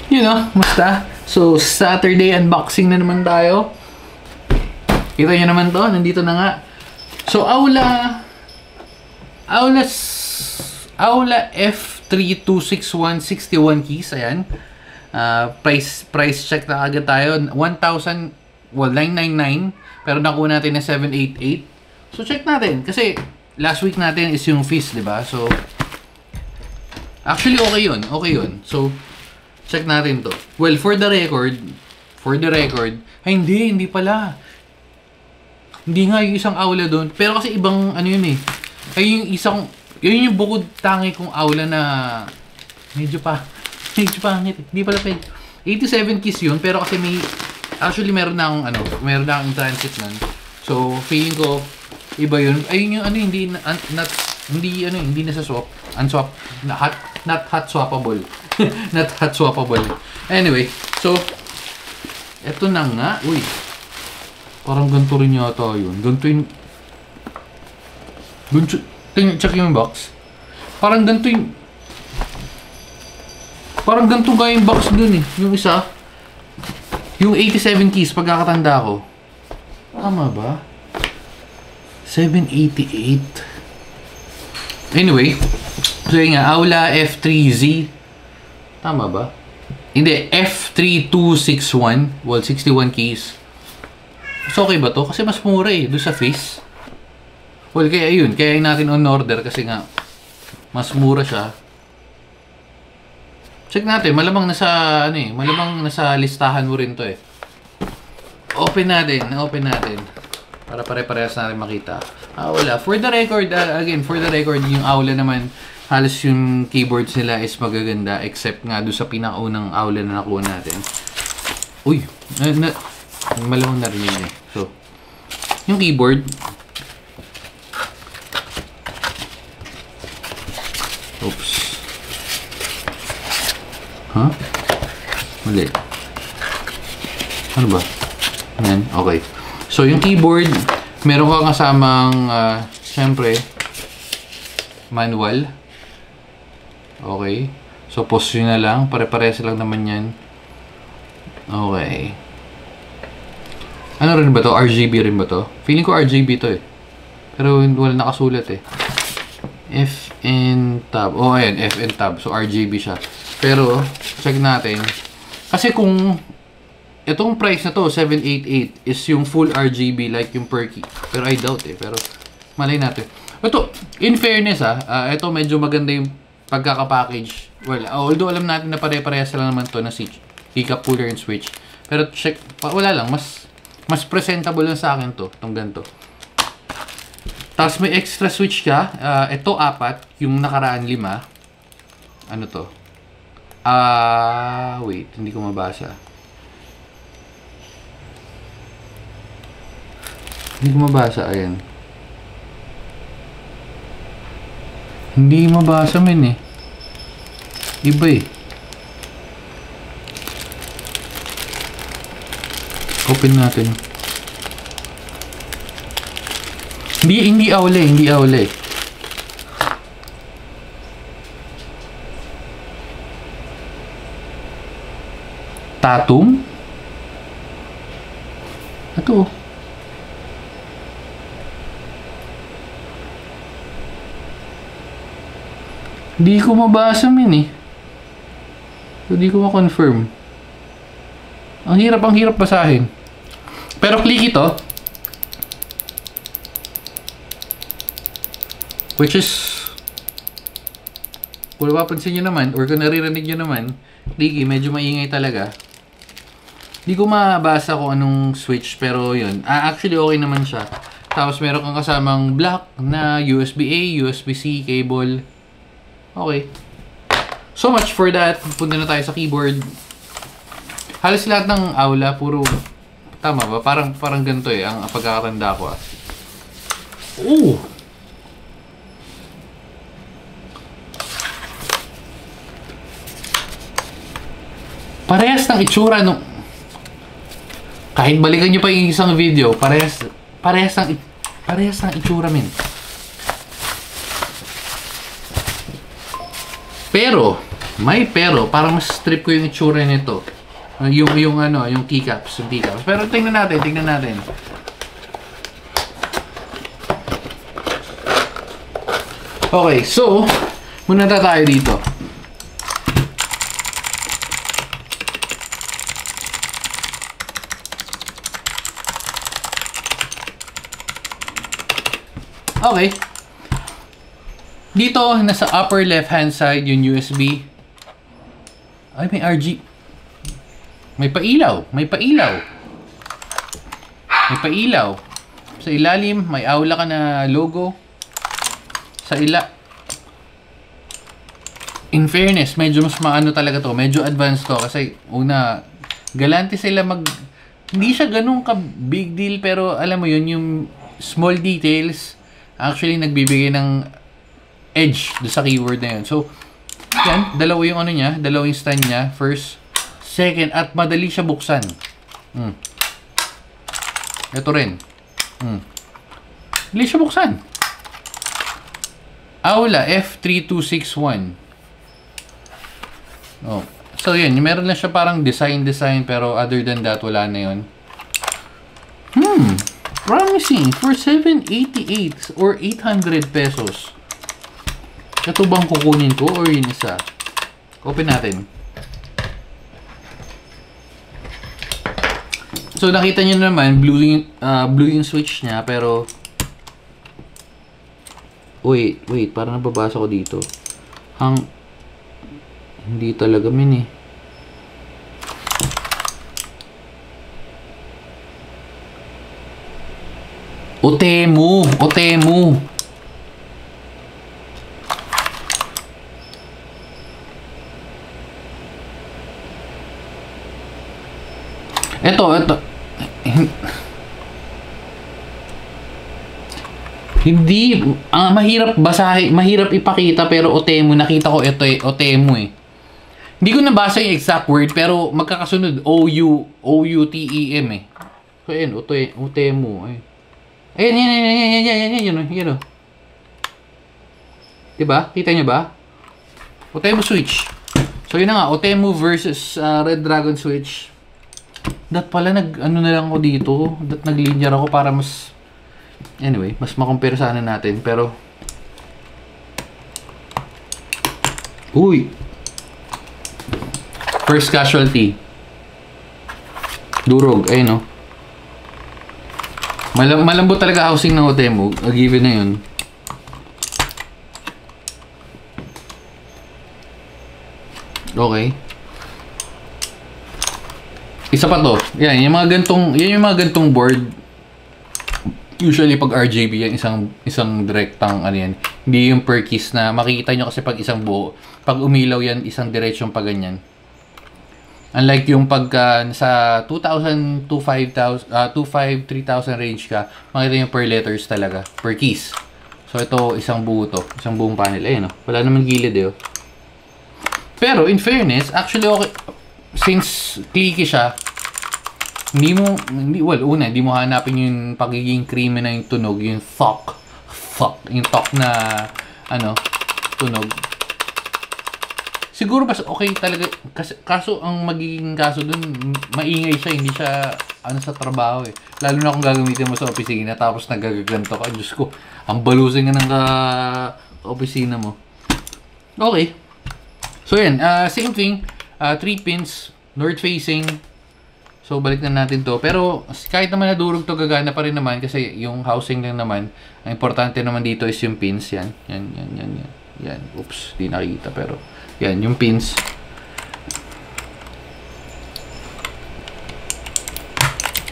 You know, basta. So, Saturday unboxing na naman tayo. Kita nyo naman to, nandito na nga. So, Aula F3261 61 keys, ayan. Price check na agad tayo. 1,000, well, 999. Pero nakuha natin na 788. So, check natin. Kasi, last week natin is yung fees, diba? So, actually, okay yun. Okay yun. So, check natin to. Well, for the record, ay hindi pala. Hindi nga yung isang Aula doon. Pero kasi ibang ano yun eh. Ay yung isang, yun yung bukod tangi kong Aula na medyo pangit. Hindi pala pwede. 87 keys yun, pero kasi may, actually meron na akong in transit nun. So, feeling ko, iba yun. Ayun yung ano, hindi na sa swap. Unswap. Not hot swappable. Not hot swappable. Anyway, so, eto na nga. Uy, parang ganito rin yata yun. Ganito yung, check yung box. Parang ganito yung, parang ganito nga yung box dun eh. Yung isa, yung 87 keys, pagkakatanda ko. Tama ba? 788. Anyway, so yun nga, Aula F3Z. Tama ba? Hindi, F3261. Well, 61 keys. So, okay ba to? Kasi mas mura eh, doon sa face. Well, kaya yun. Kaya natin on order kasi nga, mas mura siya. Check natin. Malamang nasa, malamang nasa listahan mo rin to eh. Open natin. Para pare-parehas natin makita. Aula. For the record, yung Aula naman, halos yung keyboards nila is magaganda except nga doon sa pinakaunang Aula na nakuha natin. Uy! Malamang na rin yun eh. So, yung keyboard. Oops. Huh? Mali. Ano ba? Yan. Okay. So, yung keyboard, meron kang kasamang, syempre, manual. Okay. So, pause nyo na lang. Pare-parehas lang naman yan. Okay. Ano rin ba to? RGB rin ba to? Feeling ko RGB to eh. Pero wala nakasulat eh. FN tab. Oh, ayan. FN tab. So, RGB siya. Pero, check natin. Kasi kung itong price na to, 788, is yung full RGB like yung Perky. Pero I doubt eh. Pero, malay natin. Ito, in fairness ito medyo maganda yung pagkakapackage. Well, although alam natin na pare-parehas lang naman to na switch. Keycap, cooler, and switch. Pero check, wala lang. Mas presentable lang sa akin to. Itong ganito. Tapos may extra switch ka. Ito 4. Yung nakaraan 5. Ano to? Wait. Hindi ko mabasa. Ayan. Hindi mabasa men eh. Iba eh. Open natin. Hindi Aula eh. Tatum? Ito. Hindi ko mabasa men eh. Hindi ko ma-confirm. Ang hirap basahin. Pero click ito. Which is, kung mapapansin nyo naman, or kung naririnig nyo naman, clicky, medyo maingay talaga. Hindi ko mabasa kung anong switch, pero yun. Actually, okay naman siya. Tapos meron kang kasamang black na USB-A, USB-C cable. Okay. So much for that. Punta na tayo sa keyboard. Halos lahat ng Aula, puro, tama ba? Parang ganito eh, ang pagkakatanda ko ah. Ooh! Parehas ng itsura nung, kahit balikan nyo pa yung isang video, parehas ng itsura min. Pero May pero, parang mas strip ko yung itsura nito. Yung keycaps. Pero tingnan natin. Okay, so, muna tayo dito. Okay. Dito, nasa upper left hand side, yung USB. Ay, may RG. May pailaw. Sa ilalim, may aula ka na logo. In fairness, medyo mas maano talaga to. Medyo advanced to. Kasi, una, galante sila hindi siya ganun ka big deal. Pero, alam mo yun, yung small details, actually, nagbibigay ng edge do sa keyword na yun. So, yan, dalawa yung stand niya. First, second, at madali siya buksan. Ito rin. Madali siya buksan. Aula F3261. Oh. So, yan. Meron lang siya parang design. Pero other than that, wala na yun. Promising for 788 or 800 pesos. Ito bang kukunin ko or yun isa? Open natin. So nakita niyo naman blue yung switch niya pero wait, parang nababasa ko dito. Hindi talaga eh. Otemu. Ito. Hindi, mahirap basahin, mahirap ipakita pero Otemu, nakita ko ito Otemu eh. Hindi ko nabasa yung exact word pero magkakasunod O-U-T-E-M eh. So ayan, Otemu eh. Ayan, yun. Diba? Kita nyo ba? Otemu switch. So yun na nga, Otemu versus Red Dragon switch. Pala na lang ako dito. Naglinear ako para mas mas makompare sana natin. Pero uy! First casualty. Durog. Ayun, no? Malambot talaga housing ng Otemu. Given na yun. Okay. Isa pa to. Yan, yung mga gantong board. Usually pag RGB yan, isang direktang yan. Hindi yung per keys na makikita nyo kasi pag isang buo. Pag umilaw yan, isang diretsyon pa ganyan. Unlike yung pagka sa 2,000 to 5,000, 2,500, 3,000 range ka, makita yung per letters talaga, per keys. So ito, isang buo to. Isang buong panel. Ayun, no? Wala naman gilid eh. Pero in fairness, actually okay. Since clicky siya, hindi mo hanapin yung pagiging creamy na yung tunog, yung thok na tunog. Siguro mas okay talaga kaso ang magiging kaso dun, maingay siya, hindi siya sa trabaho eh. Lalo na kung gagamitin mo sa opisina tapos nagagaganto ka. Diyos ko, ang balusing ng opisina mo. Okay. So yan, same thing, 3 pins, north facing. So balik na natin to. Pero kahit naman nadurog to, gagana pa rin naman kasi yung housing lang naman. Ang importante naman dito is yung pins. Yan. Oops, di nakita pero yan, yung pins.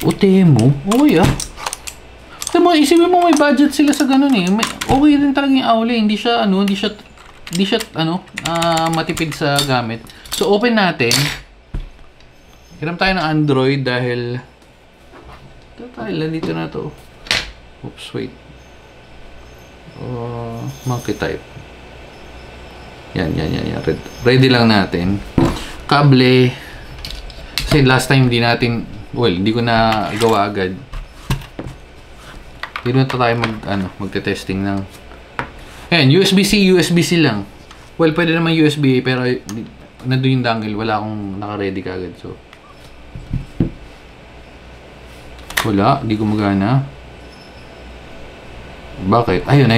Otemu? Okay ah. Isipin mo may budget sila sa ganun eh. Okay rin talaga yung Aula. Hindi siya matipid sa gamit. So open natin. Hiram tayo ng Android dahil dito na to. Oops, wait. Monkey type. Yan. Ready lang natin. Kable. Kasi last time hindi ko na gawa agad. Dito na tayo magte-testing ng. Ayan, USB-C lang. Well, pwede naman USB pero nandun yung dongle. Wala akong naka-ready kagad. So, wala. Di gumagana. Bakit? Ayun.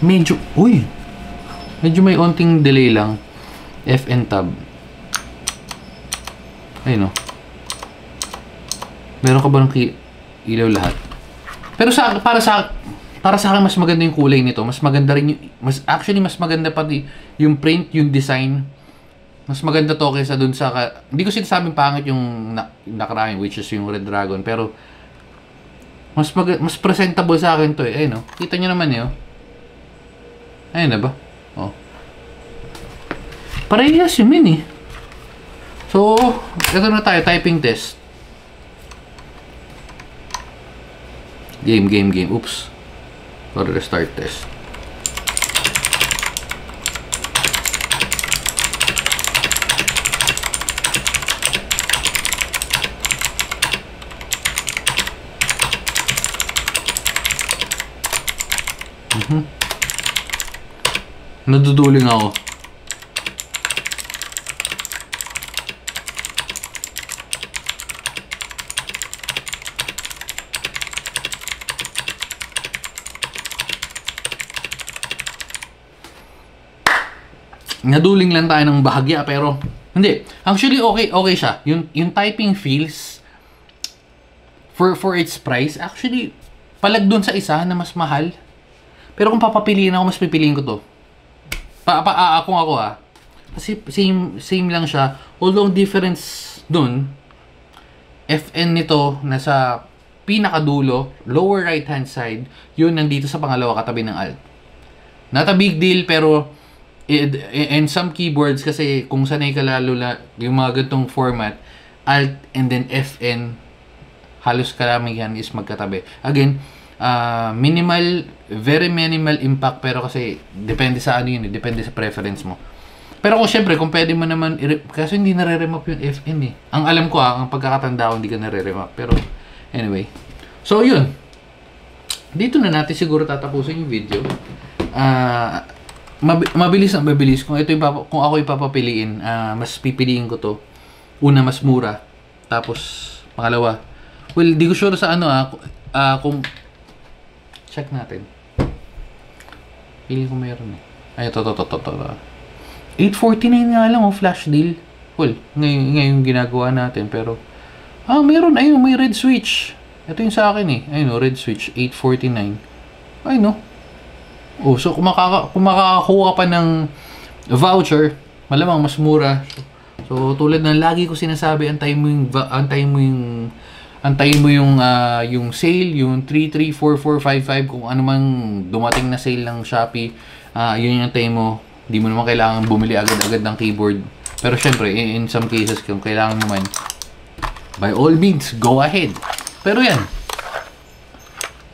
Medyo, uy. Medyo may onting delay lang. FN tab. Ayun o. Meron ka ba ng ilaw lahat? Pero para sa akin mas maganda yung kulay nito. Mas maganda rin yung mas maganda pati yung print, yung design. Mas maganda to kaysa dun sa hindi ko sinasabing pangit yung nakaraan, which is yung Red Dragon, pero mas presentable sa akin to eh. Ayun no. Kita niyo naman eh. Ayun na ba? Oh. Parehas yun eh. So, ito na tayo, typing test. Game. Oops. Sorry, restart test. Naduduling ako. Naduling lang tayo ng bahagya pero hindi. Actually okay siya. Yung typing feels for its price, actually palag doon sa isa na mas mahal. Pero kung papapiliin ako, mas pipiliin ko to. Kung ako kasi same lang siya. Although ang difference doon, FN nito nasa pinakadulo, lower right hand side, yun nandito sa pangalawa katabi ng Alt. Not a big deal pero and some keyboards kasi kung sanay ka lalo yung mga ganitong format, Alt and then FN, halos karamihan is magkatabi. Again, very minimal impact pero kasi depende sa ano yun, depende sa preference mo. Pero kung syempre, kung pwede mo naman, kasi hindi nare-remap yung FN eh. Ang alam ko ang pagkakatanda ko hindi ka nare-remap. Pero anyway, so yun. Dito na natin siguro tatapusin yung video. Mabilis. Kung ako ipapapiliin, mas pipiliin ko to. Una, mas mura. Tapos, pangalawa. Well, di ko sure sa ano kung check natin. Pili ko mayroon eh. Ay, ito. 849 nga lang flash deal. Well, ngayon ginagawa natin. Pero, mayroon. Ayun, may red switch. Ito yung sa akin eh. Ayun red switch. 849. Ayun no. Oh, so kung makakakuha ka pa ng voucher, malamang mas mura. So tulad ng lagi ko sinasabi, antayin mo yung sale, yung 334455 kung ano mang dumating na sale ng Shopee. Yun yung antayin mo. Di mo naman kailangan bumili agad-agad ng keyboard. Pero syempre, in some cases kung kailangan mo man, by all means, go ahead. Pero yan,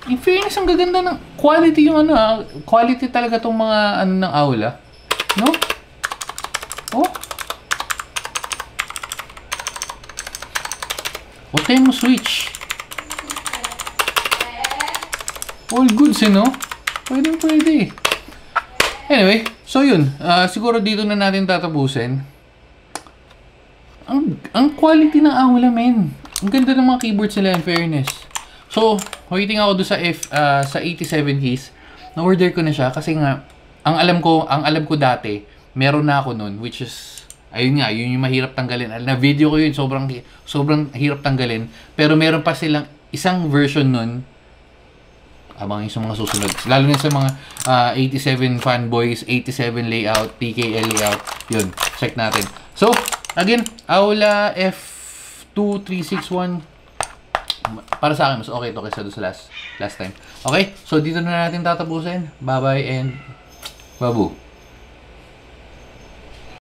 in fairness, ang gaganda ng quality yung quality talaga tong mga ng Aula. No? Oh. Otemo switch. All goods, no? Pwede. Anyway, so yun. Siguro dito na natin tatapusin. Ang quality ng Aula, men. Ang ganda ng mga keyboards nila, in fairness. So, waiting ako doon sa 87 keys. Na-order ko na siya kasi nga ang alam ko dati, meron na ako noon, which is ayun yung mahirap tanggalin. Na video ko yun, sobrang hirap tanggalin. Pero meron pa silang isang version noon. Abang yung sa mga susunod. Lalo na sa mga 87 fanboys, 87 layout, TKL layout. Yun, check natin. So, again, Aula F2361. Para sa akin, mas okay ito kaysa doon sa last time. Okay? So, dito na natin tatapusin. Bye-bye and babu.